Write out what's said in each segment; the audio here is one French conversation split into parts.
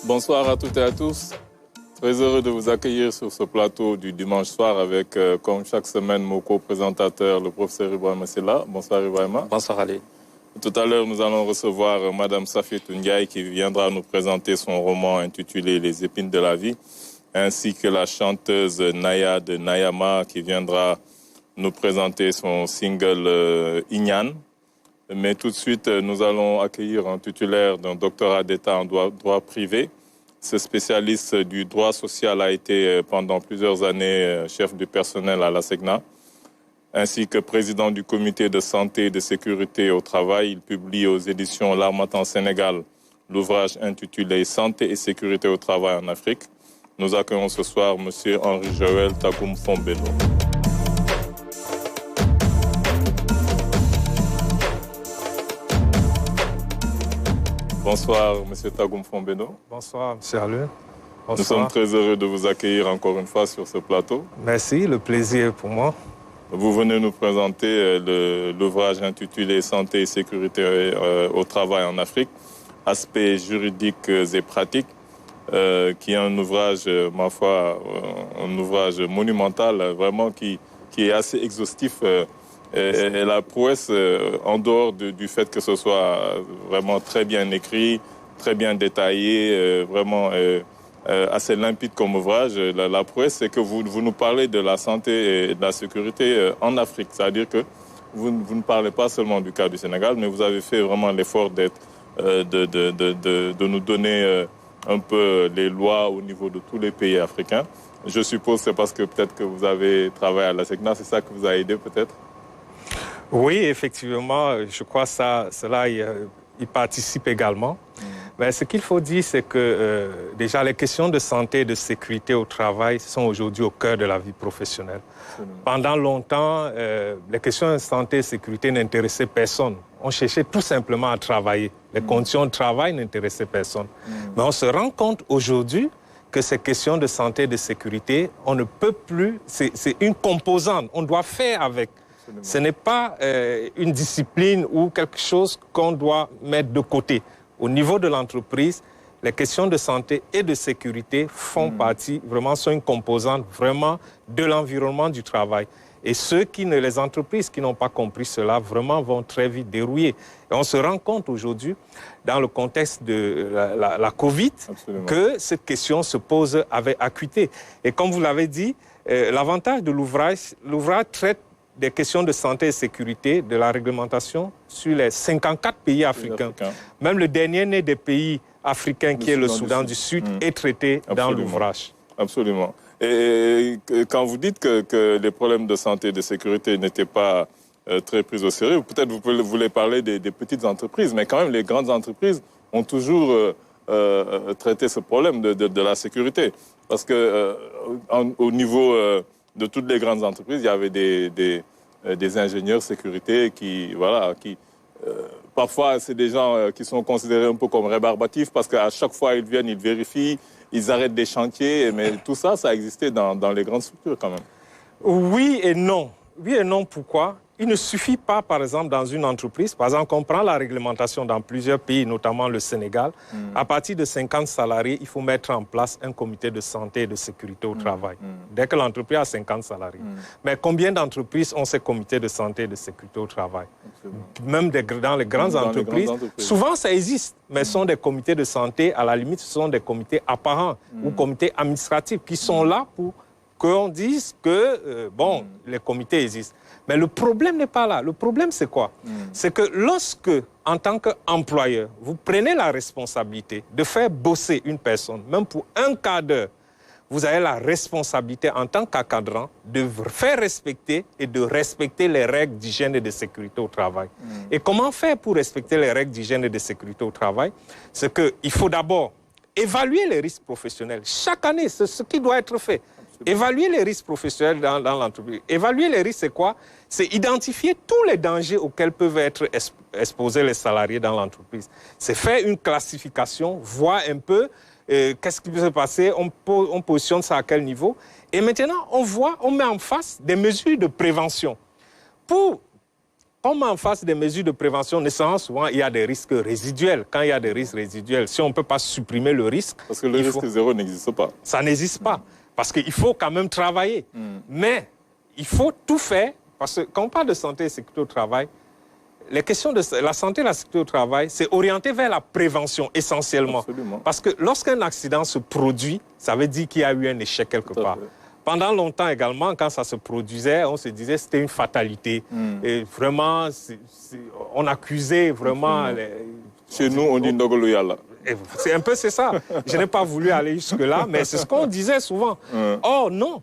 Bonsoir à toutes et à tous. Très heureux de vous accueillir sur ce plateau du dimanche soir avec, comme chaque semaine, mon co-présentateur, le professeur Ibrahima Silla. Bonsoir Ibrahima. Bonsoir Ali. Tout à l'heure, nous allons recevoir Madame Safiatou Ndiaye qui viendra nous présenter son roman intitulé Les épines de la vie, ainsi que la chanteuse Naya de Nayama qui viendra nous présenter son single Ignan. Mais tout de suite, nous allons accueillir un titulaire d'un doctorat d'État en droit privé. Ce spécialiste du droit social a été pendant plusieurs années chef du personnel à la SECNA, ainsi que président du comité de santé et de sécurité au travail. Il publie aux éditions L'Harmattan Sénégal l'ouvrage intitulé Santé et sécurité au travail en Afrique. Nous accueillons ce soir M. Henri-Joël Tagoum Fombeno. Bonsoir, M. Tagoum Fombeno. Bonsoir, M. Alun. Nous sommes très heureux de vous accueillir encore une fois sur ce plateau. Merci, le plaisir est pour moi. Vous venez nous présenter l'ouvrage intitulé Santé et sécurité au travail en Afrique, aspects juridiques et pratiques, qui est un ouvrage, ma foi, un ouvrage monumental, vraiment qui est assez exhaustif. Et la prouesse, en dehors du fait que ce soit vraiment très bien écrit, très bien détaillé, vraiment assez limpide comme ouvrage, la prouesse, c'est que vous nous parlez de la santé et de la sécurité en Afrique. C'est-à-dire que vous ne parlez pas seulement du cas du Sénégal, mais vous avez fait vraiment l'effort de nous donner un peu les lois au niveau de tous les pays africains. Je suppose que c'est parce que peut-être que vous avez travaillé à la SECNA, c'est ça qui vous a aidé peut-être? Oui, effectivement, je crois que cela y participe également. Mais ce qu'il faut dire, c'est que déjà les questions de santé et de sécurité au travail sont aujourd'hui au cœur de la vie professionnelle. Pendant longtemps, les questions de santé et de sécurité n'intéressaient personne. On cherchait tout simplement à travailler. Les conditions de travail n'intéressaient personne. Mais on se rend compte aujourd'hui que ces questions de santé et de sécurité, on ne peut plus, c'est une composante, on doit faire avec. Ce n'est pas une discipline ou quelque chose qu'on doit mettre de côté. Au niveau de l'entreprise, les questions de santé et de sécurité font partie, vraiment, sont une composante vraiment de l'environnement du travail. Et les entreprises qui n'ont pas compris cela, vraiment vont très vite dérouiller. Et on se rend compte aujourd'hui, dans le contexte de la Covid, que cette question se pose avec acuité. Et comme vous l'avez dit, l'avantage de l'ouvrage traite des questions de santé et sécurité, de la réglementation sur les 54 pays africains. Même le dernier né des pays africains, qui est le Soudan du Sud, est traité dans l'ouvrage. Absolument. Et quand vous dites que les problèmes de santé et de sécurité n'étaient pas très pris au sérieux, peut-être vous voulez parler des petites entreprises, mais quand même les grandes entreprises ont toujours traité ce problème de la sécurité. Parce que au niveau de toutes les grandes entreprises, il y avait des ingénieurs sécurité qui parfois, c'est des gens qui sont considérés un peu comme rébarbatifs parce qu'à chaque fois, ils viennent, ils vérifient, ils arrêtent des chantiers. Mais tout ça, ça existait dans les grandes structures quand même. Oui et non. Oui et non, pourquoi? Il ne suffit pas, par exemple, dans une entreprise, par exemple, on prend la réglementation dans plusieurs pays, notamment le Sénégal, à partir de 50 salariés, il faut mettre en place un comité de santé et de sécurité au travail, dès que l'entreprise a 50 salariés. Mais combien d'entreprises ont ces comités de santé et de sécurité au travail? Même dans les grandes entreprises, souvent ça existe, mais ce sont des comités de santé, à la limite, ce sont des comités apparents ou comités administratifs qui sont là pour qu'on dise que, les comités existent. Mais le problème n'est pas là. Le problème, c'est quoi? C'est que lorsque, en tant qu'employeur, vous prenez la responsabilité de faire bosser une personne, même pour un quart d'heure, vous avez la responsabilité en tant qu'encadrant de faire respecter et de respecter les règles d'hygiène et de sécurité au travail. Et comment faire pour respecter les règles d'hygiène et de sécurité au travail? C'est qu'il faut d'abord évaluer les risques professionnels. Chaque année, c'est ce qui doit être fait. Évaluer les risques professionnels dans l'entreprise. Évaluer les risques, c'est quoi? C'est identifier tous les dangers auxquels peuvent être exposés les salariés dans l'entreprise. C'est faire une classification, voir un peu qu'est-ce qui peut se passer, on positionne ça à quel niveau. Et maintenant, on met en face des mesures de prévention pour comme en face des mesures de prévention, nécessairement, souvent, il y a des risques résiduels. Quand il y a des risques résiduels, si on ne peut pas supprimer le risque... Parce que le risque zéro n'existe pas. Ça n'existe pas. Parce qu'il faut quand même travailler. Mais il faut tout faire. Parce que quand on parle de santé et sécurité au travail, les questions de la santé et la sécurité au travail, c'est orienté vers la prévention essentiellement. Absolument. Parce que lorsqu'un accident se produit, ça veut dire qu'il y a eu un échec quelque part. Pendant longtemps également, quand ça se produisait, on se disait que c'était une fatalité. Et vraiment, on accusait vraiment... Chez nous, on dit Ndogoloyala. C'est ça. Je n'ai pas voulu aller jusque-là, mais c'est ce qu'on disait souvent. Or, non.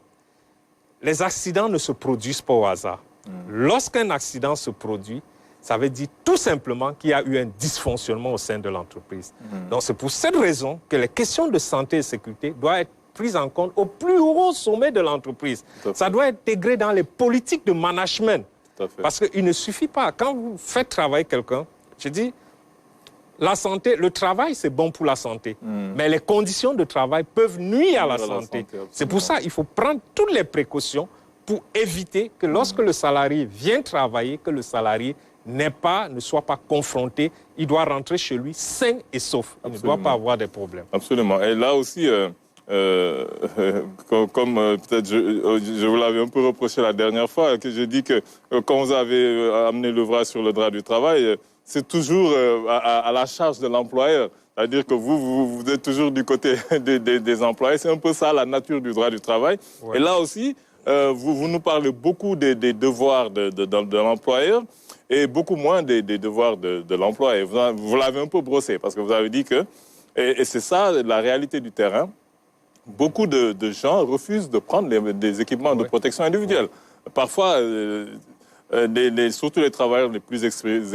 Les accidents ne se produisent pas au hasard. Lorsqu'un accident se produit, ça veut dire tout simplement qu'il y a eu un dysfonctionnement au sein de l'entreprise. Donc, c'est pour cette raison que les questions de santé et sécurité doivent être prises en compte au plus haut sommet de l'entreprise. Ça doit être intégré dans les politiques de management. Parce qu'il ne suffit pas. Quand vous faites travailler quelqu'un, je dis, la santé, le travail, c'est bon pour la santé. Mais les conditions de travail peuvent nuire à la santé. C'est pour ça qu'il faut prendre toutes les précautions pour éviter que lorsque le salarié vient travailler, que le salarié ne soit pas confronté. Il doit rentrer chez lui sain et sauf. Il ne doit pas avoir des problèmes. Absolument. Et là aussi, comme peut-être je vous l'avais un peu reproché la dernière fois, que j'ai dit que quand vous avez amené l'ouvrage sur le droit du travail, c'est toujours à la charge de l'employeur. C'est-à-dire que vous êtes toujours du côté des employés. C'est un peu ça la nature du droit du travail. Ouais. Et là aussi, vous nous parlez beaucoup des devoirs de l'employeur et beaucoup moins des devoirs de l'employé. Vous l'avez un peu brossé parce que vous avez dit que, et c'est ça la réalité du terrain, beaucoup de gens refusent de prendre des équipements de protection individuelle. Parfois, surtout les travailleurs les plus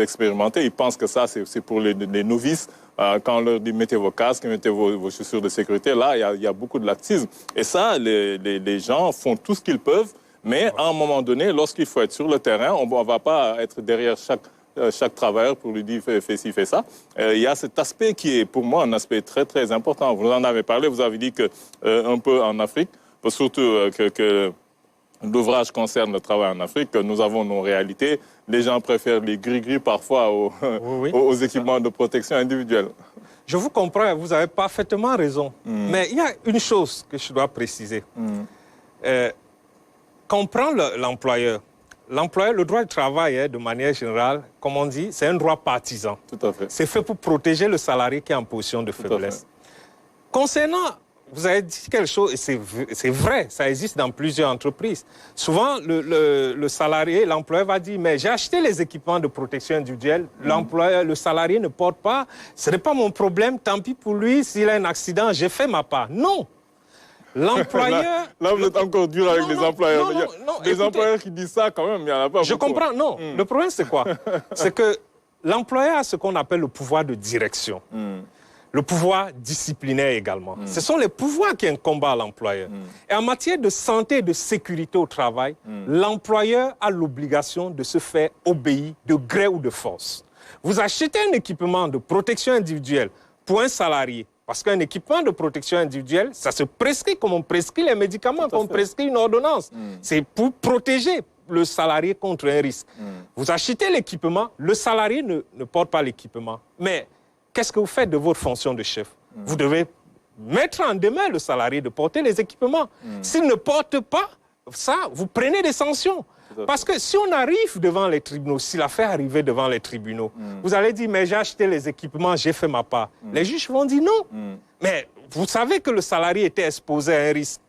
expérimentés, ils pensent que ça, c'est pour les novices. Quand on leur dit mettez vos casques, mettez vos chaussures de sécurité, là, il y a beaucoup de laxisme. Et ça, les gens font tout ce qu'ils peuvent, mais à un moment donné, lorsqu'il faut être sur le terrain, on ne va pas être derrière chaque travailleur pour lui dire fais ci, fais ça. Il y a cet aspect qui est pour moi un aspect très très important. Vous en avez parlé, vous avez dit que un peu en Afrique, surtout que l'ouvrage concerne le travail en Afrique, que nous avons nos réalités. Les gens préfèrent les gris-gris parfois aux équipements de protection individuelle. Je vous comprends, vous avez parfaitement raison. Mais il y a une chose que je dois préciser. Quand on prend l'employeur, le droit du travail, de manière générale, comme on dit, c'est un droit partisan. Tout à fait. C'est fait pour protéger le salarié qui est en position de faiblesse. Concernant, vous avez dit quelque chose, et c'est vrai, ça existe dans plusieurs entreprises. Souvent, le salarié, l'employeur va dire, mais j'ai acheté les équipements de protection individuelle, le salarié ne porte pas, ce n'est pas mon problème, tant pis pour lui, s'il a un accident, j'ai fait ma part. Non. L'employeur... Là, vous êtes encore dur avec les employeurs. Les employeurs qui disent ça, quand même, il n'y en a pas beaucoup. Je comprends, non. Le problème, c'est quoi? C'est que l'employeur a ce qu'on appelle le pouvoir de direction. Le pouvoir disciplinaire également. Ce sont les pouvoirs qui incombent à l'employeur. Et en matière de santé et de sécurité au travail, l'employeur a l'obligation de se faire obéir de gré ou de force. Vous achetez un équipement de protection individuelle pour un salarié, parce qu'un équipement de protection individuelle, ça se prescrit comme on prescrit les médicaments, comme on prescrit une ordonnance. C'est pour protéger le salarié contre un risque. Vous achetez l'équipement, le salarié ne porte pas l'équipement. Mais qu'est-ce que vous faites de votre fonction de chef? Vous devez mettre en demeure le salarié de porter les équipements. S'il ne porte pas ça, vous prenez des sanctions. Parce que si on arrive devant les tribunaux, si l'affaire arrivait devant les tribunaux, vous allez dire, mais j'ai acheté les équipements, j'ai fait ma part. Les juges vont dire non. Mais vous savez que le salarié était exposé à un risque.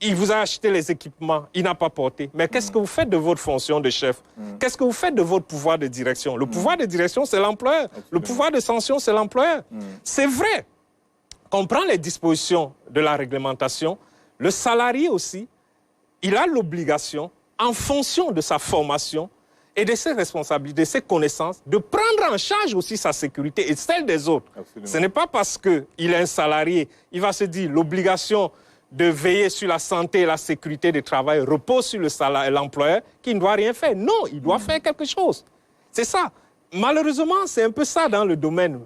Il vous a acheté les équipements, il n'a pas porté. Mais qu'est-ce que vous faites de votre fonction de chef? Qu'est-ce que vous faites de votre pouvoir de direction? Le pouvoir de direction, c'est l'employeur. Le pouvoir de sanction, c'est l'employeur. C'est vrai qu'on prend les dispositions de la réglementation. Le salarié aussi, il a l'obligation, en fonction de sa formation et de ses responsabilités, de ses connaissances, de prendre en charge aussi sa sécurité et celle des autres. Absolument. Ce n'est pas parce qu'il est un salarié, il va se dire l'obligation de veiller sur la santé et la sécurité du travail repose sur l'employeur qui ne doit rien faire. Non, il doit faire quelque chose. C'est ça. Malheureusement, c'est un peu ça dans le domaine.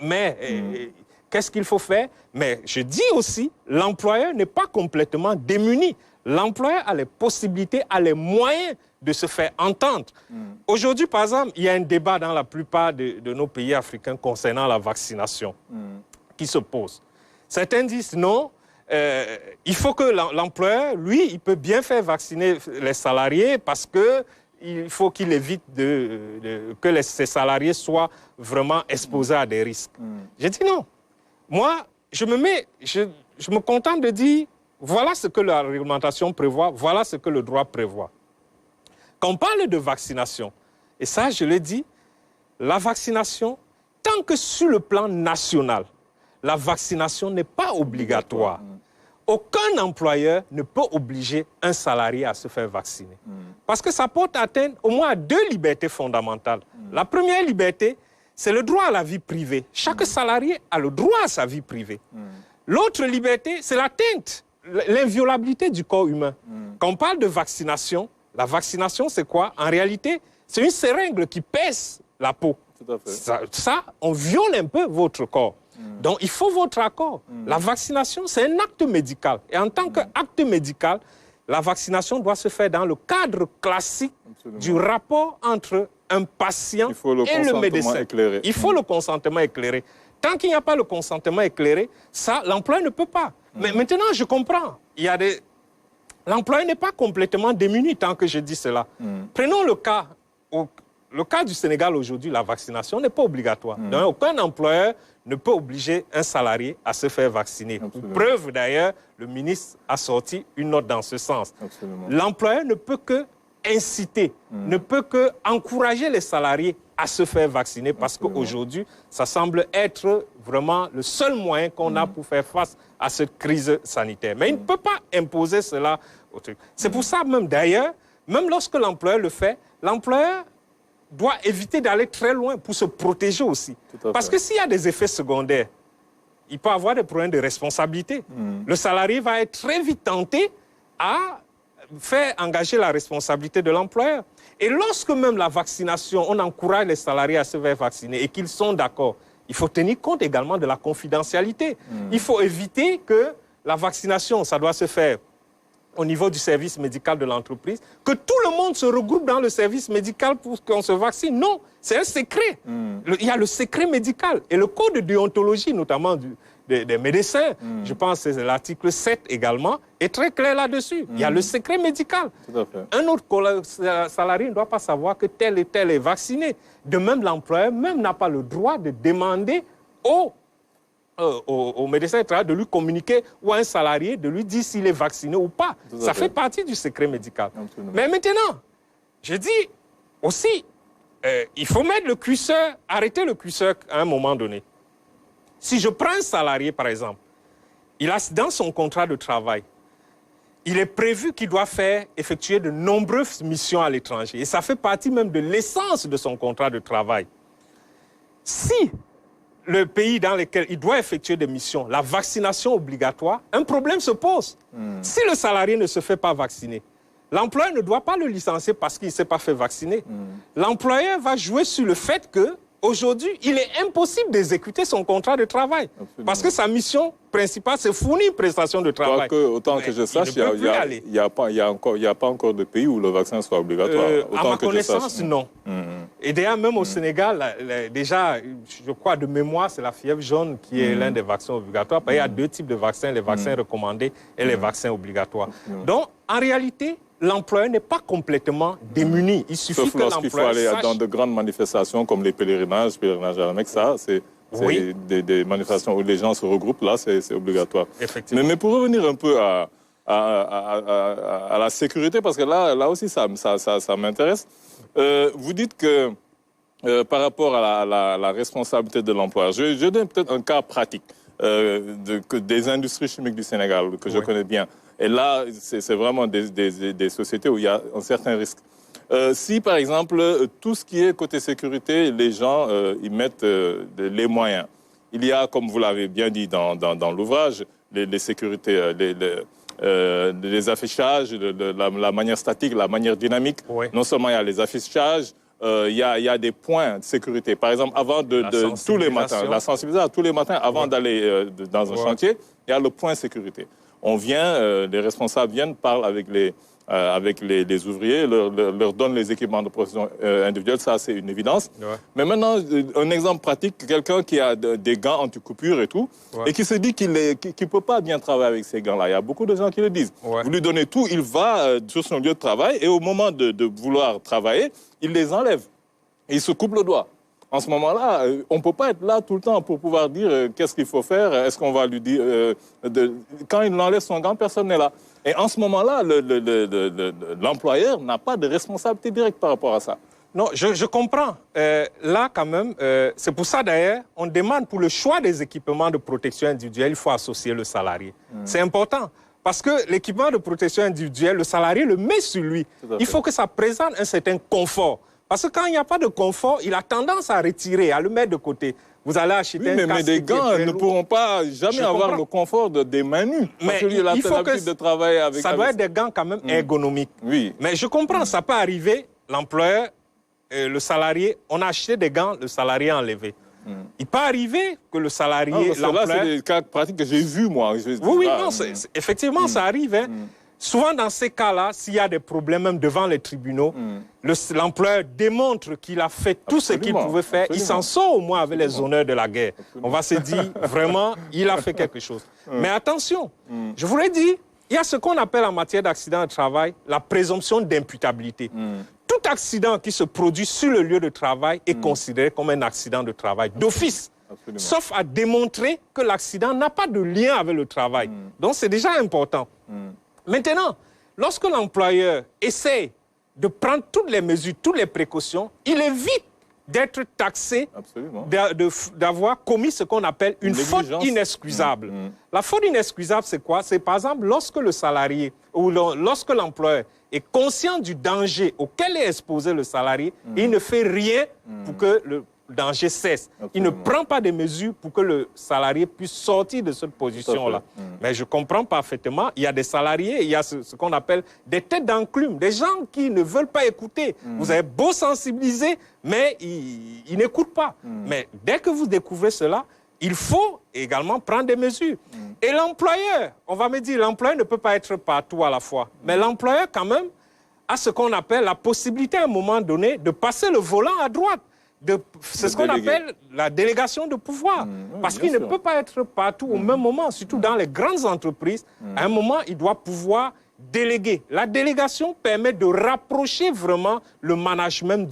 Mais qu'est-ce qu'il faut faire? Mais je dis aussi, l'employeur n'est pas complètement démuni. L'employeur a les possibilités, a les moyens de se faire entendre. Aujourd'hui, par exemple, il y a un débat dans la plupart de nos pays africains concernant la vaccination qui se pose. Certains disent non, il faut que l'employeur, lui, il peut bien faire vacciner les salariés parce qu'il faut qu'il évite que ces salariés soient vraiment exposés à des risques. J'ai dit non. Moi, je me contente de dire, voilà ce que la réglementation prévoit, voilà ce que le droit prévoit. Quand on parle de vaccination, et ça, je l'ai dit, la vaccination, tant que sur le plan national, la vaccination n'est pas obligatoire. Aucun employeur ne peut obliger un salarié à se faire vacciner. Parce que ça porte atteinte au moins à 2 libertés fondamentales. La première liberté, c'est le droit à la vie privée. Chaque salarié a le droit à sa vie privée. L'autre liberté, c'est l'atteinte, l'inviolabilité du corps humain. Quand on parle de vaccination, la vaccination, c'est quoi? En réalité, c'est une seringue qui pèse la peau. Tout à fait. Ça, on viole un peu votre corps. Donc, il faut votre accord. La vaccination, c'est un acte médical. Et en tant qu'acte médical, la vaccination doit se faire dans le cadre classique du rapport entre un patient et le médecin. Éclairé. Il faut le consentement éclairé. Tant qu'il n'y a pas le consentement éclairé, ça, l'employeur ne peut pas. Mais maintenant, je comprends. L'employeur n'est pas complètement démuni tant que je dis cela. Prenons le cas. Le cas du Sénégal aujourd'hui, la vaccination n'est pas obligatoire. Donc, aucun employeur ne peut obliger un salarié à se faire vacciner. Pour preuve, d'ailleurs, le ministre a sorti une note dans ce sens. L'employeur ne peut que inciter, ne peut que encourager les salariés à se faire vacciner parce qu'aujourd'hui, ça semble être vraiment le seul moyen qu'on a pour faire face à cette crise sanitaire. Mais il ne peut pas imposer cela au truc. C'est pour ça même, d'ailleurs, même lorsque l'employeur le fait, l'employeur doit éviter d'aller très loin pour se protéger aussi. Parce que s'il y a des effets secondaires, il peut avoir des problèmes de responsabilité. Le salarié va être très vite tenté à faire engager la responsabilité de l'employeur. Et lorsque même la vaccination, on encourage les salariés à se faire vacciner et qu'ils sont d'accord, il faut tenir compte également de la confidentialité. Il faut éviter que la vaccination, ça doit se faire au niveau du service médical de l'entreprise, que tout le monde se regroupe dans le service médical pour qu'on se vaccine. Non, c'est un secret. Il y a le secret médical. Et le code de déontologie, notamment des médecins, je pense que c'est l'article 7 également, est très clair là-dessus. Il y a le secret médical. Un autre salarié ne doit pas savoir que tel et tel est vacciné. De même, l'employeur même n'a pas le droit de demander au médecin du travail de lui communiquer ou à un salarié de lui dire s'il est vacciné ou pas. Ça fait partie du secret médical. Mais maintenant, je dis aussi, il faut mettre le curseur, arrêter le curseur à un moment donné. Si je prends un salarié, par exemple, il a dans son contrat de travail, il est prévu qu'il doit effectuer de nombreuses missions à l'étranger. Et ça fait partie même de l'essence de son contrat de travail. Si le pays dans lequel il doit effectuer des missions, la vaccination obligatoire, un problème se pose. Si le salarié ne se fait pas vacciner, l'employeur ne doit pas le licencier parce qu'il ne s'est pas fait vacciner. L'employeur va jouer sur le fait que aujourd'hui, il est impossible d'exécuter son contrat de travail. Parce que sa mission principale, c'est fournir une prestation de travail. Autant que je sache, il n'y a pas encore de pays où le vaccin soit obligatoire. À ma connaissance, non. Et d'ailleurs, même au Sénégal, déjà, je crois de mémoire, c'est la fièvre jaune qui est l'un des vaccins obligatoires. Il y a 2 types de vaccins, les vaccins recommandés et les vaccins obligatoires. Donc, en réalité, l'employeur n'est pas complètement démuni. Il suffit que l'employeur faut aller dans de grandes manifestations comme les pèlerinages à la Mecque, ça, c'est des manifestations où les gens se regroupent, là, c'est obligatoire. Mais pour revenir un peu à la sécurité, parce que là aussi, ça m'intéresse, vous dites que par rapport à la responsabilité de l'employeur, je donne peut-être un cas pratique des industries chimiques du Sénégal, que je connais bien. Et là, c'est vraiment des sociétés où il y a un certain risque. Si, par exemple, tout ce qui est côté sécurité, les gens y mettent les moyens. Il y a, comme vous l'avez bien dit dans l'ouvrage, les sécurités, les affichages, la manière statique, la manière dynamique. Non seulement il y a les affichages, il y a des points de sécurité. Par exemple, avant tous les matins, la sensibilisation, tous les matins, avant d'aller dans un chantier, il y a le point sécurité. On vient, les responsables viennent, parlent avec avec les ouvriers, leur donne les équipements de protection individuelle, ça c'est une évidence. Ouais. Mais maintenant, un exemple pratique, quelqu'un qui a des gants anti-coupure et tout, ouais. et qui se dit qu'il ne peut pas bien travailler avec ces gants-là. Il y a beaucoup de gens qui le disent. Ouais. Vous lui donnez tout, il va sur son lieu de travail et au moment de vouloir travailler, il les enlève. Et il se coupe le doigt. En ce moment-là, on ne peut pas être là tout le temps pour pouvoir dire qu'est-ce qu'il faut faire, est-ce qu'on va lui dire... Quand il enlève son gant, personne n'est là. Et en ce moment-là, l'employeur n'a pas de responsabilité directe par rapport à ça. Non, je comprends. Là, quand même, c'est pour ça d'ailleurs, on demande pour le choix des équipements de protection individuelle, il faut associer le salarié. C'est important. Parce que l'équipement de protection individuelle, le salarié le met sur lui. Il faut que ça présente un certain confort. Parce que quand il n'y a pas de confort, il a tendance à retirer, à le mettre de côté. Vous allez acheter un casque. Mais des gants ne pourront pas jamais avoir le confort des mains nues. Mais il faut que de travailler avec. Ça doit être des gants quand même ergonomiques. Oui. Mais je comprends, ça peut arriver, l'employeur, le salarié, on a acheté des gants, le salarié a enlevé. Il peut arriver que le salarié, l'employeur... Là, c'est des cas pratiques que j'ai vus, moi. Oui, non, effectivement, ça arrive. Hein. Souvent, dans ces cas-là, s'il y a des problèmes, même devant les tribunaux, l'employeur démontre qu'il a fait tout ce qu'il pouvait faire. Il s'en sort au moins avec les honneurs de la guerre. On va se dire, vraiment, il a fait quelque chose. Mais attention, je vous l'ai dit, il y a ce qu'on appelle en matière d'accident de travail la présomption d'imputabilité. Tout accident qui se produit sur le lieu de travail est considéré comme un accident de travail d'office. Sauf à démontrer que l'accident n'a pas de lien avec le travail. Donc, c'est déjà important. Maintenant, lorsque l'employeur essaie de prendre toutes les mesures, toutes les précautions, il évite d'être taxé d'avoir commis ce qu'on appelle une faute inexcusable. La faute inexcusable, c'est quoi? C'est par exemple lorsque le salarié ou lorsque l'employeur est conscient du danger auquel est exposé le salarié et il ne fait rien pour que le danger cesse. Il ne prend pas de mesures pour que le salarié puisse sortir de cette position-là. Mais je comprends parfaitement, il y a des salariés, il y a ce qu'on appelle des têtes d'enclume, des gens qui ne veulent pas écouter. Vous avez beau sensibiliser, mais ils n'écoutent pas. Mais dès que vous découvrez cela, il faut également prendre des mesures. Et l'employeur, on va me dire, l'employeur ne peut pas être partout à la fois. Mais l'employeur, quand même, a ce qu'on appelle la possibilité à un moment donné de passer le volant à droite. C'est ce qu'on appelle la délégation de pouvoir. Parce qu'il ne peut pas être partout au même moment, surtout dans les grandes entreprises. À un moment, il doit pouvoir déléguer. La délégation permet de rapprocher vraiment le management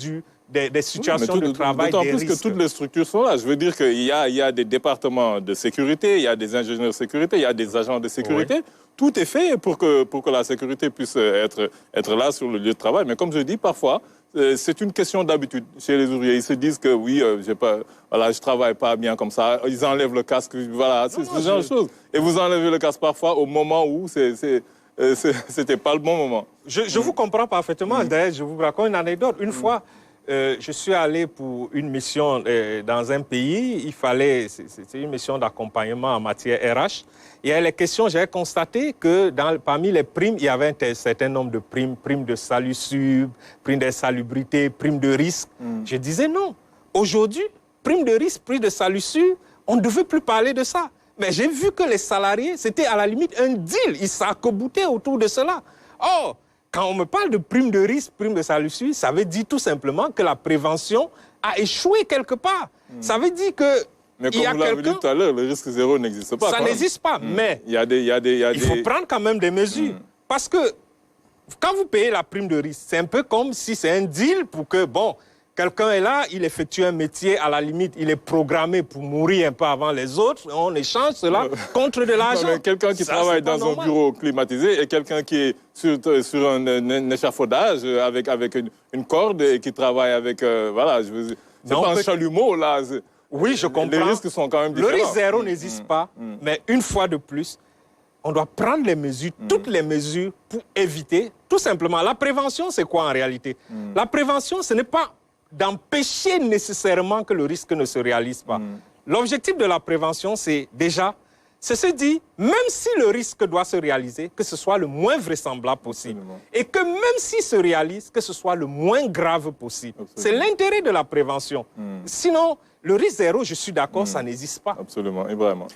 des situations de travail, d'autant plus que toutes les structures sont là. Je veux dire qu'il y a des départements de sécurité, il y a des ingénieurs de sécurité, il y a des agents de sécurité. Oui. Tout est fait pour que la sécurité puisse être là sur le lieu de travail. Mais comme je dis, parfois, c'est une question d'habitude chez les ouvriers. Ils se disent que oui, je ne travaille pas bien comme ça. Ils enlèvent le casque, voilà, c'est ce genre de choses. Et vous enlevez le casque parfois au moment où c'était pas le bon moment. Je vous comprends parfaitement. D'ailleurs, je vous raconte une anecdote. Une fois, je suis allé pour une mission dans un pays. C'était une mission d'accompagnement en matière RH. Et à les questions, j'avais constaté que parmi les primes, il y avait un certain nombre de primes. Primes de salubristique, primes d'insalubrité, primes de risque. Je disais non. Aujourd'hui, primes de risque, primes de salubristique, on ne devait plus parler de ça. Mais j'ai vu que les salariés, c'était à la limite un deal. Ils s'accoboutaient autour de cela. Or, quand on me parle de primes de risque, primes de salubristique, ça veut dire tout simplement que la prévention a échoué quelque part. Ça veut dire que mais comme vous l'avez dit tout à l'heure, le risque zéro n'existe pas. Ça n'existe pas, mais il faut prendre quand même des mesures. Parce que quand vous payez la prime de risque, c'est un peu comme si c'est un deal pour que, bon, quelqu'un est là, il effectue un métier, à la limite, il est programmé pour mourir un peu avant les autres, on échange cela contre de l'argent. Quelqu'un qui travaille dans un bureau climatisé et quelqu'un qui est sur un échafaudage avec une corde et qui travaille avec, voilà, je veux dire, c'est pas un chalumeau, là. Oui, je comprends. Les risques sont quand même différents. Le risque zéro n'existe pas, mais une fois de plus, on doit prendre les mesures, toutes les mesures pour éviter, tout simplement. La prévention, c'est quoi en réalité? La prévention, ce n'est pas d'empêcher nécessairement que le risque ne se réalise pas. L'objectif de la prévention, c'est déjà, c'est se dire, même si le risque doit se réaliser, que ce soit le moins vraisemblable possible. Absolument. Et que même s'il se réalise, que ce soit le moins grave possible. C'est l'intérêt de la prévention. Sinon, le risque zéro, je suis d'accord, ça n'existe pas. Absolument, et vraiment.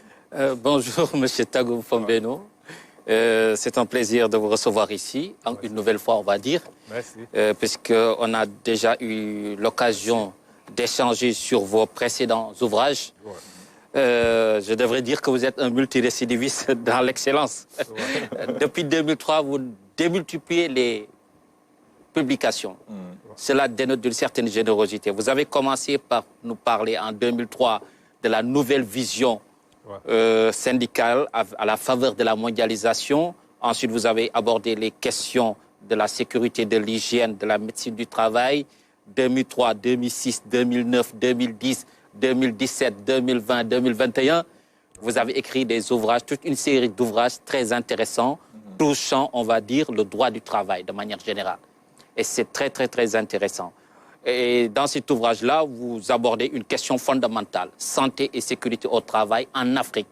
Bonjour, M. Tago Fombeno. C'est un plaisir de vous recevoir ici, une nouvelle fois, on va dire. Merci. Puisqu'on a déjà eu l'occasion d'échanger sur vos précédents ouvrages. Ouais. Je devrais dire que vous êtes un multirécidiviste dans l'excellence. Ouais. Depuis 2003, vous démultipliez les publications. Cela dénote d'une certaine générosité. Vous avez commencé par nous parler en 2003 de la nouvelle vision syndicale à la faveur de la mondialisation. Ensuite, vous avez abordé les questions de la sécurité, de l'hygiène, de la médecine du travail. 2003, 2006, 2009, 2010, 2017, 2020, 2021. Vous avez écrit des ouvrages, toute une série d'ouvrages très intéressants, touchant, on va dire, le droit du travail de manière générale. Et c'est très, très, très intéressant. Et dans cet ouvrage-là, vous abordez une question fondamentale, santé et sécurité au travail en Afrique.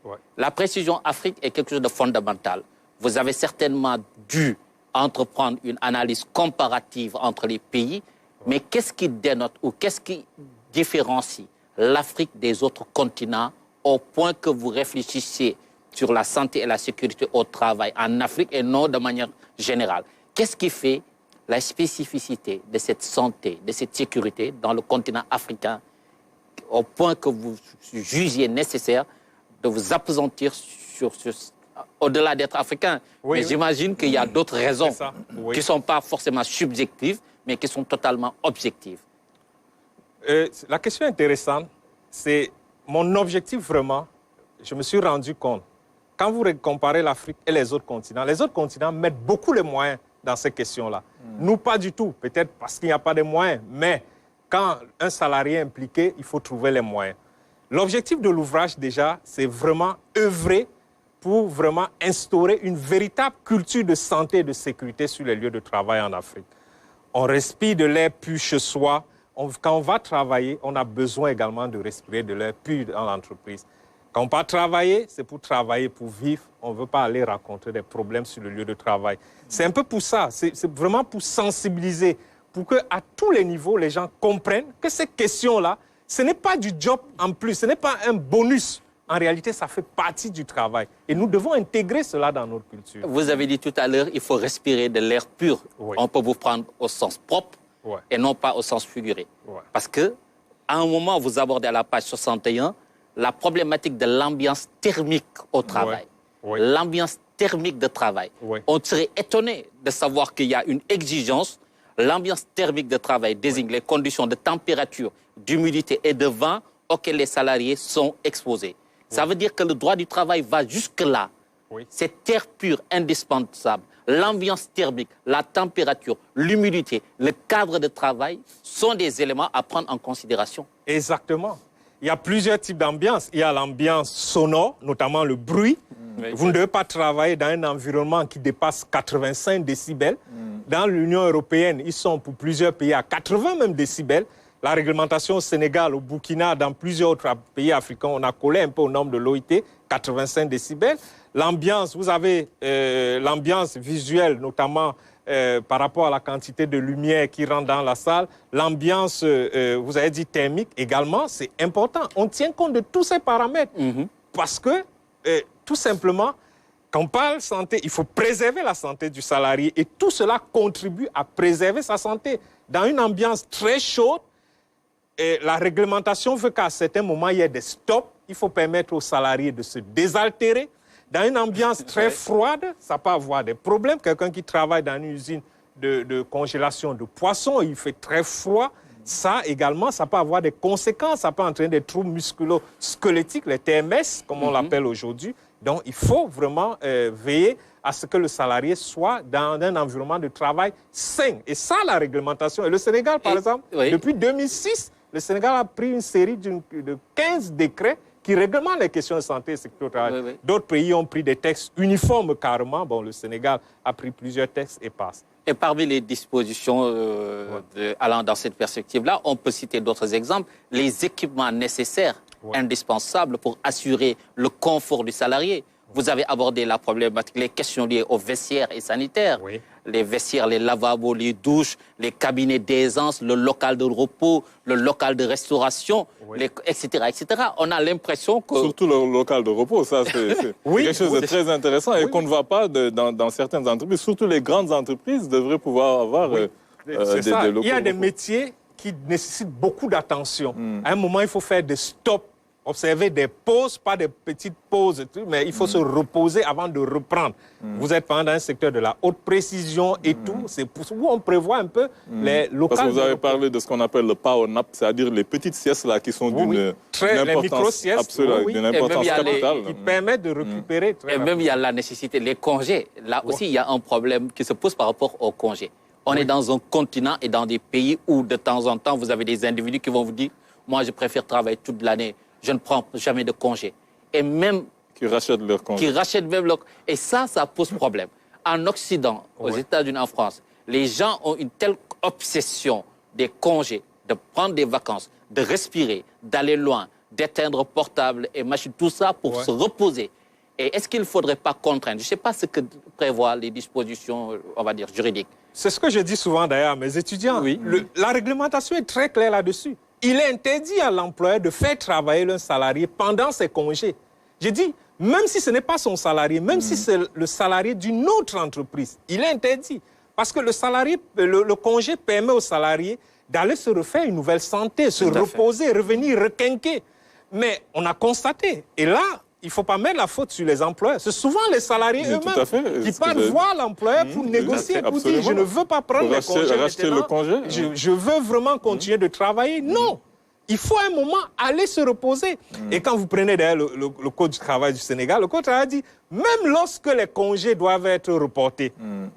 Ouais. La précision Afrique est quelque chose de fondamental. Vous avez certainement dû entreprendre une analyse comparative entre les pays, mais qu'est-ce qui dénote ou qu'est-ce qui différencie l'Afrique des autres continents au point que vous réfléchissiez sur la santé et la sécurité au travail en Afrique et non de manière générale? Qu'est-ce qui fait la spécificité de cette santé, de cette sécurité dans le continent africain au point que vous jugiez nécessaire de vous appesantir sur au-delà d'être africain? Oui, mais j'imagine qu'il y a d'autres raisons qui ne sont pas forcément subjectives, mais qui sont totalement objectives. La question intéressante, c'est mon objectif vraiment, je me suis rendu compte, quand vous comparez l'Afrique et les autres continents mettent beaucoup les moyens dans ces questions-là. Nous, pas du tout, peut-être parce qu'il n'y a pas de moyens, mais quand un salarié est impliqué, il faut trouver les moyens. L'objectif de l'ouvrage, déjà, c'est vraiment œuvrer pour vraiment instaurer une véritable culture de santé et de sécurité sur les lieux de travail en Afrique. On respire de l'air pur chez soi. Quand on va travailler, on a besoin également de respirer de l'air pur dans l'entreprise. Quand on va travailler, c'est pour travailler, pour vivre. On ne veut pas aller rencontrer des problèmes sur le lieu de travail. C'est un peu pour ça, c'est vraiment pour sensibiliser, pour qu'à tous les niveaux, les gens comprennent que ces questions-là, ce n'est pas du job en plus, ce n'est pas un bonus. En réalité, ça fait partie du travail. Et nous devons intégrer cela dans notre culture. Vous avez dit tout à l'heure, il faut respirer de l'air pur. Oui. On peut vous prendre au sens propre et non pas au sens figuré. Parce qu'à un moment, vous abordez à la page 61 la problématique de l'ambiance thermique au travail. L'ambiance thermique de travail. On serait étonné de savoir qu'il y a une exigence. L'ambiance thermique de travail désigne les conditions de température, d'humidité et de vent auxquelles les salariés sont exposés. Ça veut dire que le droit du travail va jusque-là. Cette air pur indispensable, l'ambiance thermique, la température, l'humidité, le cadre de travail sont des éléments à prendre en considération. Exactement. Il y a plusieurs types d'ambiance. Il y a l'ambiance sonore, notamment le bruit. Vous ne devez pas travailler dans un environnement qui dépasse 85 décibels. Dans l'Union européenne, ils sont pour plusieurs pays à 80 même décibels. La réglementation au Sénégal, au Burkina, dans plusieurs autres pays africains, on a collé un peu au nombre de l'OIT, 85 décibels. L'ambiance, vous avez l'ambiance visuelle, notamment par rapport à la quantité de lumière qui rentre dans la salle. L'ambiance, vous avez dit thermique également, c'est important. On tient compte de tous ces paramètres parce que, tout simplement, quand on parle santé, il faut préserver la santé du salarié et tout cela contribue à préserver sa santé. Dans une ambiance très chaude, la réglementation veut qu'à certains moments, il y ait des stops. Il faut permettre aux salariés de se désaltérer. Dans une ambiance très froide, ça peut avoir des problèmes. Quelqu'un qui travaille dans une usine de congélation de poissons, il fait très froid. Ça également, ça peut avoir des conséquences. Ça peut entraîner des troubles musculo-squelettiques, les TMS, comme on l'appelle aujourd'hui. Donc, il faut vraiment veiller à ce que le salarié soit dans un environnement de travail sain. Et ça, la réglementation. Et le Sénégal, par exemple, depuis 2006, le Sénégal a pris une série de 15 décrets qui réglementent les questions de santé et sécurité au travail. D'autres pays ont pris des textes uniformes carrément. Bon, le Sénégal a pris plusieurs textes et passe. Et parmi les dispositions allant dans cette perspective-là, on peut citer d'autres exemples. Les équipements nécessaires, indispensables pour assurer le confort du salarié. Vous avez abordé la problématique, les questions liées aux vestiaires et sanitaires. Oui. Les vestiaires, les lavabos, les douches, les cabinets d'aisance, le local de repos, le local de restauration, Oui. etc., etc. On a l'impression que... Surtout le local de repos, ça c'est Oui, quelque chose de très intéressant et Oui, qu'on ne voit pas dans certaines entreprises. Surtout les grandes entreprises devraient pouvoir avoir C'est ça. des locaux Il y a de des repos. métiers qui nécessitent beaucoup d'attention. À un moment, il faut faire des stops, observer des pauses, pas des petites pauses, mais il faut se reposer avant de reprendre. Vous êtes dans un secteur de la haute précision et tout, c'est pour où on prévoit un peu les locaux. Parce que vous de avez repos. parlé de ce qu'on appelle le power nap, c'est-à-dire les petites siestes là qui sont d'une Les importance micro-siestes, absolue, oui. d'une Et même importance il y a les- capitale. qui permettent de récupérer très Et même il y a la nécessité, les congés. Là aussi, il y a un problème qui se pose par rapport aux congés. On est dans un continent et dans des pays où de temps en temps, vous avez des individus qui vont vous dire « Moi, je préfère travailler toute l'année, je ne prends jamais de congés. » Et même Qui rachètent leurs congés. qui rachètent même leur... Et ça pose problème. En Occident, aux États-Unis, en France, les gens ont une telle obsession des congés, de prendre des vacances, de respirer, d'aller loin, d'éteindre portable et machine, tout ça pour se reposer. Et est-ce qu'il ne faudrait pas contraindre? Je ne sais pas ce que prévoient les dispositions, on va dire, juridiques. C'est ce que je dis souvent d'ailleurs à mes étudiants. Oui. La réglementation est très claire là-dessus. Il est interdit à l'employeur de faire travailler le salarié pendant ses congés. Je dis, même si ce n'est pas son salarié, même si c'est le salarié d'une autre entreprise, il est interdit. Parce que le congé permet au salarié d'aller se refaire une nouvelle santé, se reposer, revenir, requinquer. Mais on a constaté, et là, il ne faut pas mettre la faute sur les employeurs. C'est souvent les salariés eux-mêmes qui partent voir l'employeur pour négocier, pour dire je ne veux pas prendre les congés racheter le congé. je veux vraiment continuer de travailler. Non, il faut à un moment aller se reposer. Et quand vous prenez d'ailleurs le Code du travail du Sénégal, le Code du travail dit, même lorsque les congés doivent être reportés,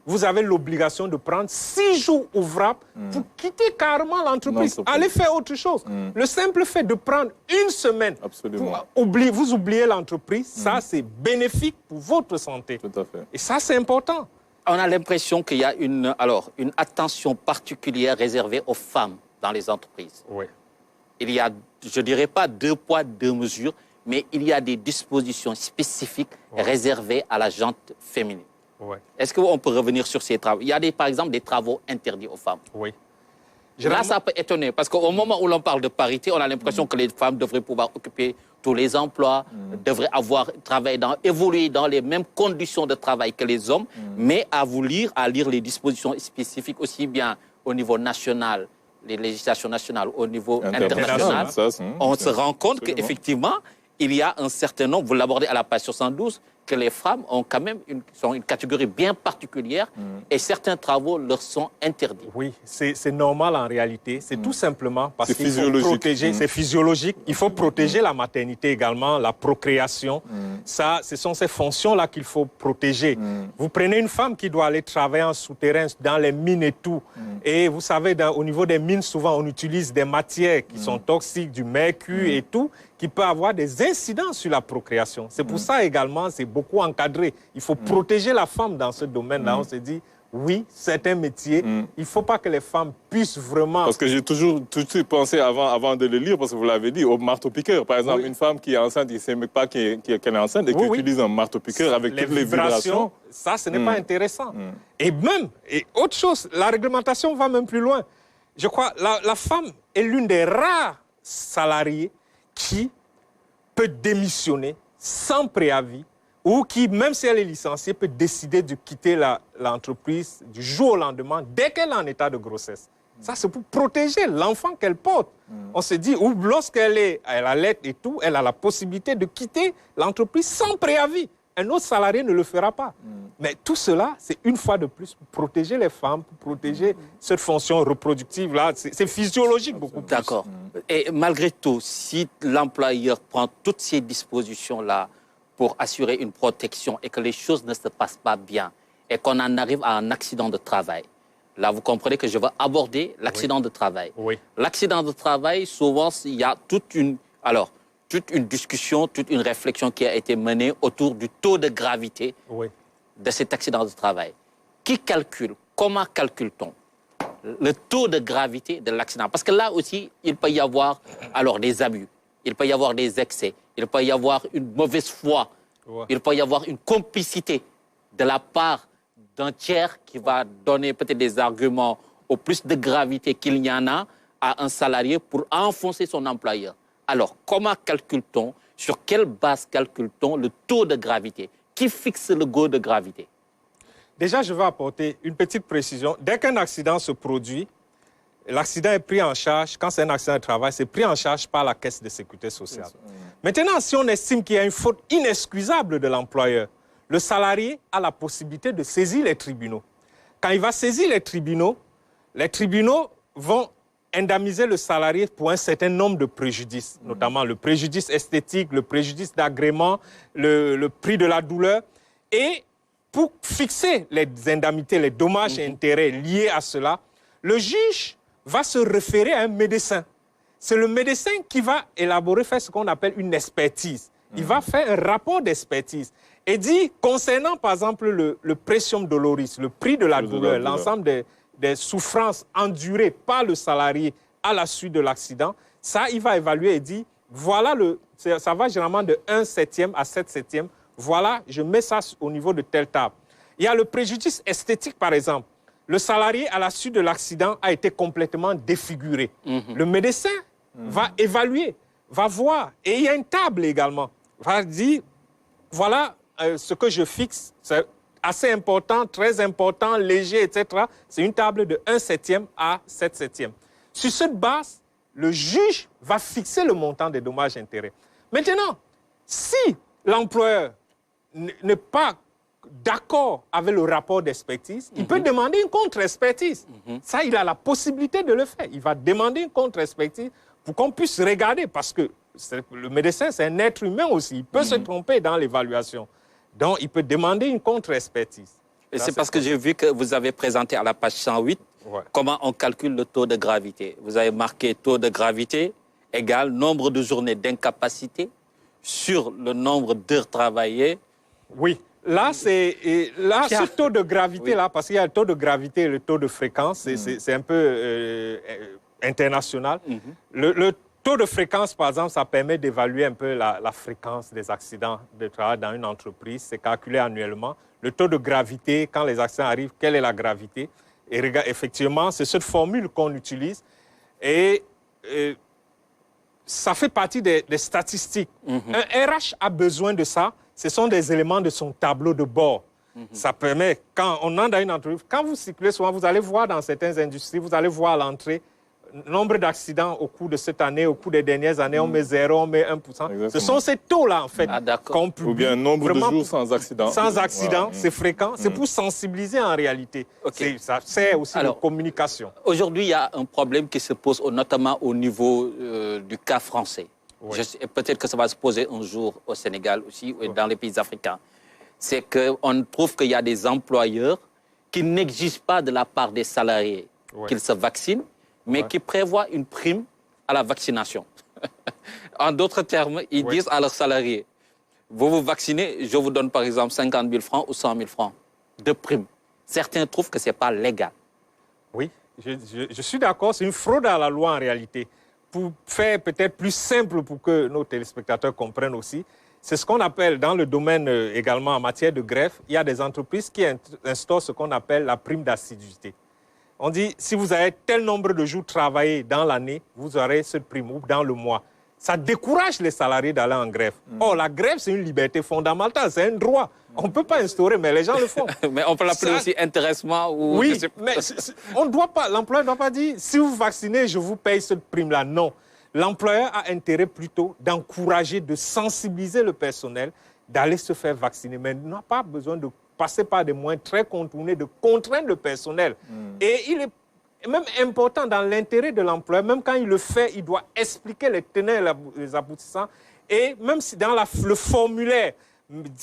vous avez l'obligation de prendre 6 jours ouvrables pour quitter carrément l'entreprise, aller faire autre chose. Le simple fait de prendre une semaine, vous oubliez l'entreprise, ça c'est bénéfique pour votre santé. Tout à fait. Et ça c'est important. On a l'impression qu'il y a une attention particulière réservée aux femmes dans les entreprises. Oui. Il y a, je ne dirais pas 2 poids, 2 mesures, mais il y a des dispositions spécifiques réservées à la gente féminine. Oui. Est-ce qu'on peut revenir sur ces travaux? Il y a par exemple des travaux interdits aux femmes. Oui. Là, ça peut étonner, parce qu'au moment où l'on parle de parité, on a l'impression que les femmes devraient pouvoir occuper tous les emplois, devraient évoluer dans les mêmes conditions de travail que les hommes, mais à lire les dispositions spécifiques aussi bien au niveau national, les législations nationales au niveau international, on se rend compte qu'effectivement, il y a un certain nombre, vous l'abordez à la page 72, que les femmes ont quand même sont une catégorie bien particulière et certains travaux leur sont interdits. Oui, c'est normal en réalité. C'est tout simplement parce qu'il faut protéger, c'est physiologique. Il faut protéger la maternité également, la procréation. Ça, ce sont ces fonctions-là qu'il faut protéger. Vous prenez une femme qui doit aller travailler en souterrain, dans les mines et tout. Et vous savez, au niveau des mines, souvent, on utilise des matières qui sont toxiques, du mercure et tout, qui peut avoir des incidents sur la procréation. C'est pour ça également, c'est beaucoup encadré. Il faut protéger la femme dans ce domaine-là. On se dit, oui, certains métiers, il ne faut pas que les femmes puissent vraiment... Parce que j'ai toujours tout de suite pensé avant de le lire, parce que vous l'avez dit, au marteau-piqueur. Par exemple, une femme qui est enceinte, qui ne sait même pas qu'elle est enceinte et qui utilise un marteau-piqueur avec toutes les vibrations. Ça, ce n'est pas intéressant. Et autre chose, la réglementation va même plus loin. Je crois la femme est l'une des rares salariés qui peut démissionner sans préavis ou qui, même si elle est licenciée, peut décider de quitter l'entreprise du jour au lendemain dès qu'elle est en état de grossesse. Ça, c'est pour protéger l'enfant qu'elle porte. On se dit, ou lorsqu'elle allait et tout, elle a la possibilité de quitter l'entreprise sans préavis. Un autre salarié ne le fera pas. Mais tout cela, c'est une fois de plus pour protéger les femmes, pour protéger cette fonction reproductive-là. C'est physiologique beaucoup plus. D'accord. Et malgré tout, si l'employeur prend toutes ces dispositions-là pour assurer une protection et que les choses ne se passent pas bien et qu'on en arrive à un accident de travail, là, vous comprenez que je veux aborder l'accident de travail. Oui. L'accident de travail, souvent, il y a toute une discussion, toute une réflexion qui a été menée autour du taux de gravité de cet accident de travail. Qui calcule? Comment calcule-t-on le taux de gravité de l'accident? Parce que là aussi, il peut y avoir des abus, il peut y avoir des excès, il peut y avoir une mauvaise foi Ouais. Il peut y avoir une complicité de la part d'un tiers qui va donner peut-être des arguments au plus de gravité qu'il y en a à un salarié pour enfoncer son employeur. Alors, comment calcule-t-on, sur quelle base calcule-t-on le taux de gravité? Qui fixe le taux de gravité? Déjà, je vais apporter une petite précision. Dès qu'un accident se produit, l'accident est pris en charge, quand c'est un accident de travail, c'est pris en charge par la Caisse de sécurité sociale. Maintenant, si on estime qu'il y a une faute inexcusable de l'employeur, le salarié a la possibilité de saisir les tribunaux. Quand il va saisir les tribunaux vont indemniser le salarié pour un certain nombre de préjudices, notamment le préjudice esthétique, le préjudice d'agrément, le prix de la douleur. Et pour fixer les indemnités, les dommages et intérêts liés à cela, le juge va se référer à un médecin. C'est le médecin qui va élaborer, faire ce qu'on appelle une expertise. Il va faire un rapport d'expertise et dit, concernant par exemple le pretium doloris, le prix de la douleur, l'ensemble des souffrances endurées par le salarié à la suite de l'accident, ça, il va évaluer et dire, voilà, ça va généralement de 1/7 à 7/7. Voilà, je mets ça au niveau de telle table. Il y a le préjudice esthétique, par exemple. Le salarié, à la suite de l'accident, a été complètement défiguré. Le médecin va évaluer, va voir. Et il y a une table également. Va dire, voilà ce que je fixe, c'est assez important, très important, léger, etc. C'est une table de 1/7 à 7/7. Sur cette base, le juge va fixer le montant des dommages et intérêts. Maintenant, si l'employeur n'est pas d'accord avec le rapport d'expertise, il peut demander une contre-expertise. Ça, il a la possibilité de le faire. Il va demander une contre-expertise pour qu'on puisse regarder, parce que le médecin, c'est un être humain aussi. Il peut se tromper dans l'évaluation. Donc, il peut demander une contre-expertise. Et c'est parce que j'ai vu que vous avez présenté à la page 108 comment on calcule le taux de gravité. Vous avez marqué taux de gravité égale nombre de journées d'incapacité sur le nombre d'heures travaillées. Oui. Là, ce taux de gravité-là, parce qu'il y a le taux de gravité et le taux de fréquence, c'est un peu international. Le taux de fréquence, par exemple, ça permet d'évaluer un peu la fréquence des accidents de travail dans une entreprise. C'est calculé annuellement. Le taux de gravité, quand les accidents arrivent, quelle est la gravité? Et effectivement, c'est cette formule qu'on utilise. Et ça fait partie des statistiques. Un RH a besoin de ça. Ce sont des éléments de son tableau de bord. Ça permet, quand on entre dans une entreprise, quand vous circulez souvent, vous allez voir dans certaines industries, vous allez voir à l'entrée, nombre d'accidents au cours de cette année, au cours des dernières années, on met 0, on met 1%. Exactement. Ce sont ces taux-là, en fait, qu'on publie. Ou bien nombre de jours sans accident. Sans accident, c'est fréquent. C'est pour sensibiliser en réalité. Ça sert aussi de communication. Aujourd'hui, il y a un problème qui se pose notamment au niveau du cas français. Peut-être que ça va se poser un jour au Sénégal aussi, ou dans les pays africains. C'est qu'on trouve qu'il y a des employeurs qui n'exigent pas de la part des salariés qu'ils se vaccinent, mais qui prévoient une prime à la vaccination. En d'autres termes, ils disent à leurs salariés, vous vous vaccinez, je vous donne par exemple 50 000 francs ou 100 000 francs de prime. Certains trouvent que ce n'est pas légal. Oui, je suis d'accord, c'est une fraude à la loi en réalité. Pour faire peut-être plus simple pour que nos téléspectateurs comprennent aussi, c'est ce qu'on appelle dans le domaine également en matière de greffe, il y a des entreprises qui instaurent ce qu'on appelle la prime d'assiduité. On dit, si vous avez tel nombre de jours travaillés dans l'année, vous aurez cette prime, ou dans le mois. Ça décourage les salariés d'aller en grève. Or, la grève, c'est une liberté fondamentale, c'est un droit. On ne peut pas instaurer, mais les gens le font. Mais on peut l'appeler aussi intéressement ou... Oui, mais on ne doit pas, l'employeur ne doit pas dire, si vous vaccinez, je vous paye cette prime-là. Non. L'employeur a intérêt plutôt d'encourager, de sensibiliser le personnel, d'aller se faire vacciner. Mais il n'a pas besoin de passer par des moyens très contournés, de contraindre le personnel. Et il est même important dans l'intérêt de l'employeur, même quand il le fait, il doit expliquer les tenants et les aboutissants. Et même si dans le formulaire,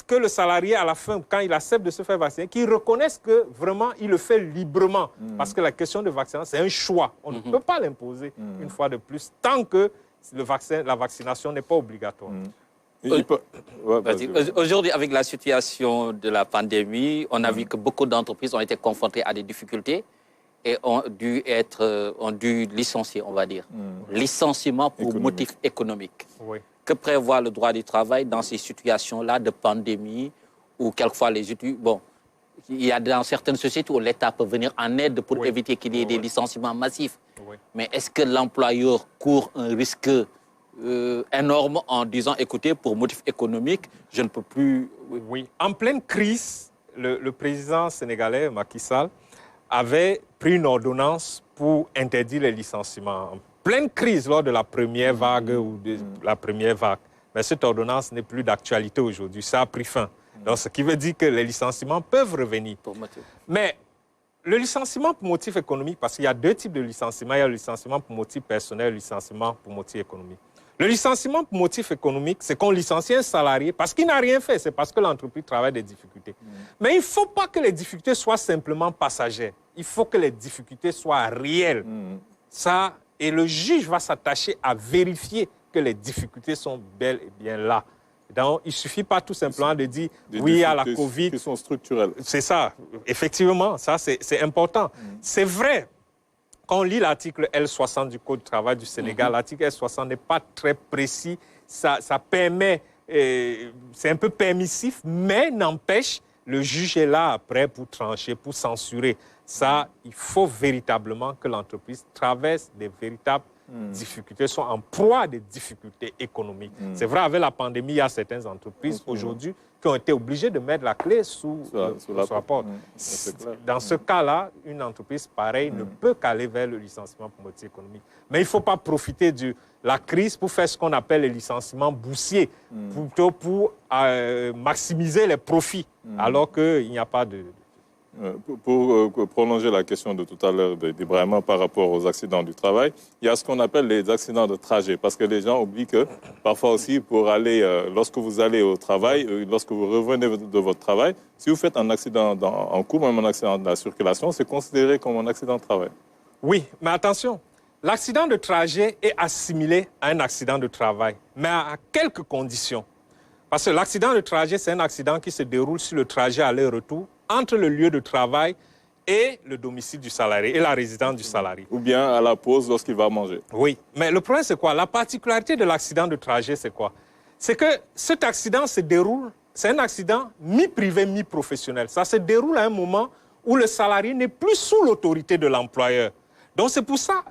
que le salarié, à la fin, quand il accepte de se faire vacciner, qu'il reconnaisse que vraiment, il le fait librement. Parce que la question de vaccination, c'est un choix. On ne peut pas l'imposer une fois de plus, tant que la vaccination n'est pas obligatoire. Aujourd'hui, avec la situation de la pandémie, on a vu que beaucoup d'entreprises ont été confrontées à des difficultés et ont dû licencier, on va dire. Licenciement pour motif économique. que prévoit le droit du travail dans ces situations-là de pandémie où quelquefois les études... Bon, il y a dans certaines sociétés où l'État peut venir en aide pour éviter qu'il y ait des licenciements massifs. Mais est-ce que l'employeur court un risque énorme en disant, écoutez, pour motif économique, je ne peux plus... Oui. En pleine crise, le président sénégalais, Macky Sall, avait pris une ordonnance pour interdire les licenciements. En pleine crise lors de la première vague ou de la première vague. Mais cette ordonnance n'est plus d'actualité aujourd'hui. Ça a pris fin. Donc, ce qui veut dire que les licenciements peuvent revenir. Mais le licenciement pour motif économique, parce qu'il y a deux types de licenciements. Il y a le licenciement pour motif personnel et le licenciement pour motif économique. Le licenciement pour motif économique, c'est qu'on licencie un salarié parce qu'il n'a rien fait. C'est parce que l'entreprise travaille des difficultés. Mais il ne faut pas que les difficultés soient simplement passagères. Il faut que les difficultés soient réelles. Ça, et le juge va s'attacher à vérifier que les difficultés sont bel et bien là. Donc, il ne suffit pas tout simplement de dire oui à la Covid. Qui sont structurelles. C'est ça, effectivement, ça c'est important. C'est vrai, quand on lit l'article L60 du Code du travail du Sénégal, l'article L60 n'est pas très précis, ça permet, c'est un peu permissif, mais n'empêche, le juge est là après pour trancher, pour censurer. Ça, il faut véritablement que l'entreprise traverse des véritables difficultés, soit en proie à des difficultés économiques. C'est vrai, avec la pandémie, il y a certaines entreprises aujourd'hui qui ont été obligées de mettre la clé sous la porte. Dans ce cas-là, une entreprise pareille ne peut qu'aller vers le licenciement pour motif économique. Mais il ne faut pas profiter de la crise pour faire ce qu'on appelle les licenciements boursiers, plutôt pour maximiser les profits, alors qu'il n'y a pas de... Pour prolonger la question de tout à l'heure d'Ibrahima par rapport aux accidents du travail, il y a ce qu'on appelle les accidents de trajet, parce que les gens oublient que parfois aussi pour aller, lorsque vous allez au travail, lorsque vous revenez de votre travail, si vous faites un accident en cours, même un accident de la circulation, c'est considéré comme un accident de travail. Oui, mais attention, l'accident de trajet est assimilé à un accident de travail, mais à quelques conditions. Parce que l'accident de trajet, c'est un accident qui se déroule sur le trajet aller-retour entre le lieu de travail et le domicile du salarié et la résidence du salarié. Ou bien à la pause lorsqu'il va manger. Oui, mais le problème, c'est quoi? La particularité de l'accident de trajet, c'est quoi? C'est que cet accident se déroule, c'est un accident mi-privé, mi-professionnel. Ça se déroule à un moment où le salarié n'est plus sous l'autorité de l'employeur. Donc c'est pour ça,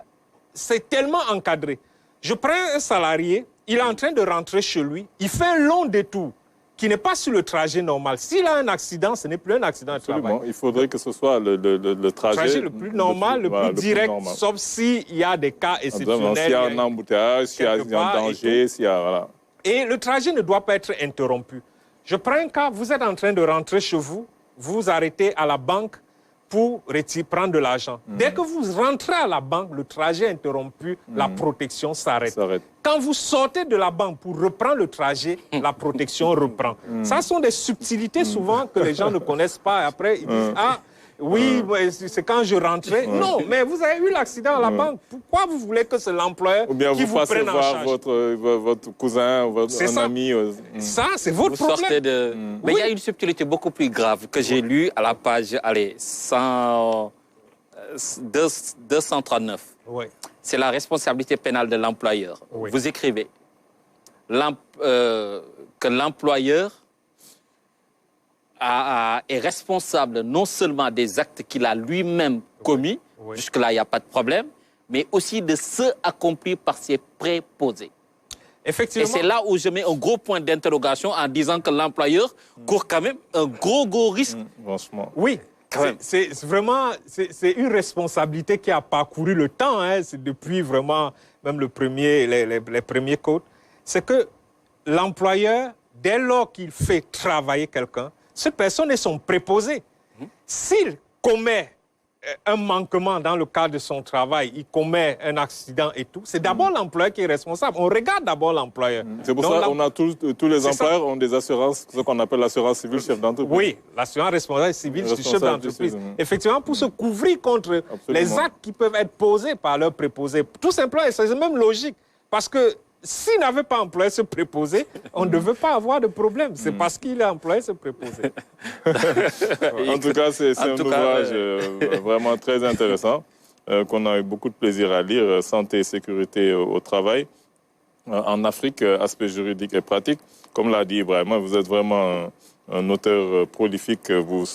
c'est tellement encadré. Je prends un salarié, il est en train de rentrer chez lui, il fait un long détour qui n'est pas sur le trajet normal. S'il a un accident, ce n'est plus un accident de travail. Il faudrait que ce soit le trajet le plus normal, le plus direct, sauf s'il y a des cas exceptionnels. S'il y a un embouteillage, s'il y a un danger, s'il y a... Voilà. Et le trajet ne doit pas être interrompu. Je prends un cas, vous êtes en train de rentrer chez vous, vous arrêtez à la banque pour prendre de l'argent. Dès que vous rentrez à la banque, le trajet est interrompu, la protection s'arrête. Quand vous sortez de la banque pour reprendre le trajet, la protection reprend. Ça sont des subtilités souvent que les gens ne connaissent pas. Et après, ils disent, ah, oui, c'est quand je rentrais. Non, mais vous avez eu l'accident à la banque. Pourquoi vous voulez que c'est l'employeur qui vous prenne en charge? Ou bien vous passez voir votre cousin, un ami. Ça, c'est votre problème. Mais il y a une subtilité beaucoup plus grave que j'ai lue à la page 239. Oui. C'est la responsabilité pénale de l'employeur. Oui. Vous écrivez que l'employeur est responsable non seulement des actes qu'il a lui-même commis, jusque-là il n'y a pas de problème, mais aussi de ceux accomplis par ses préposés. Effectivement. Et c'est là où je mets un gros point d'interrogation en disant que l'employeur court quand même un gros risque. Franchement. Oui, c'est vraiment une responsabilité qui a parcouru le temps, hein, c'est depuis vraiment même les premiers codes. C'est que l'employeur, dès lors qu'il fait travailler quelqu'un, cette personne est son préposé. S'il commet un manquement dans le cadre de son travail, il commet un accident et tout, c'est d'abord l'employeur qui est responsable. On regarde d'abord l'employeur. C'est pour ça qu'on a tous les employeurs ont des assurances, ce qu'on appelle l'assurance civile chef d'entreprise. Oui, l'assurance responsable civile du chef d'entreprise. Effectivement, pour se couvrir contre les actes qui peuvent être posés par leur préposé. Tout simplement, c'est même logique. Parce que s'il n'avait pas employé ce préposé, on ne devait pas avoir de problème. C'est parce qu'il a employé ce préposé. En tout cas, c'est un ouvrage vraiment très intéressant qu'on a eu beaucoup de plaisir à lire, Santé et sécurité au travail. en Afrique, aspect juridique et pratique. Comme l'a dit Ibrahima, vous êtes vraiment un auteur prolifique. Vous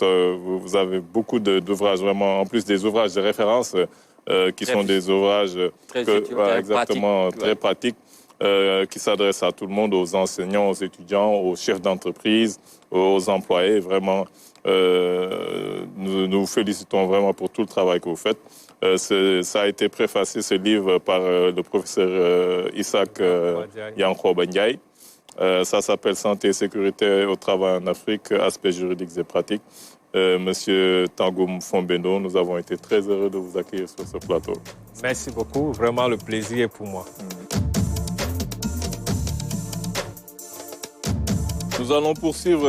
avez beaucoup d'ouvrages, vraiment, en plus des ouvrages de référence, qui sont des ouvrages très pratiques, qui s'adressent à tout le monde, aux enseignants, aux étudiants, aux chefs d'entreprise, aux employés. Vraiment, nous vous félicitons vraiment pour tout le travail que vous faites. Ça a été préfacé, ce livre, par le professeur Isaac Yankhoba Ndiaye. Ça s'appelle « Santé et sécurité au travail en Afrique, aspects juridiques et pratiques ». Monsieur Tangoum Fombeno, nous avons été très heureux de vous accueillir sur ce plateau. Merci beaucoup, vraiment le plaisir est pour moi. Nous allons poursuivre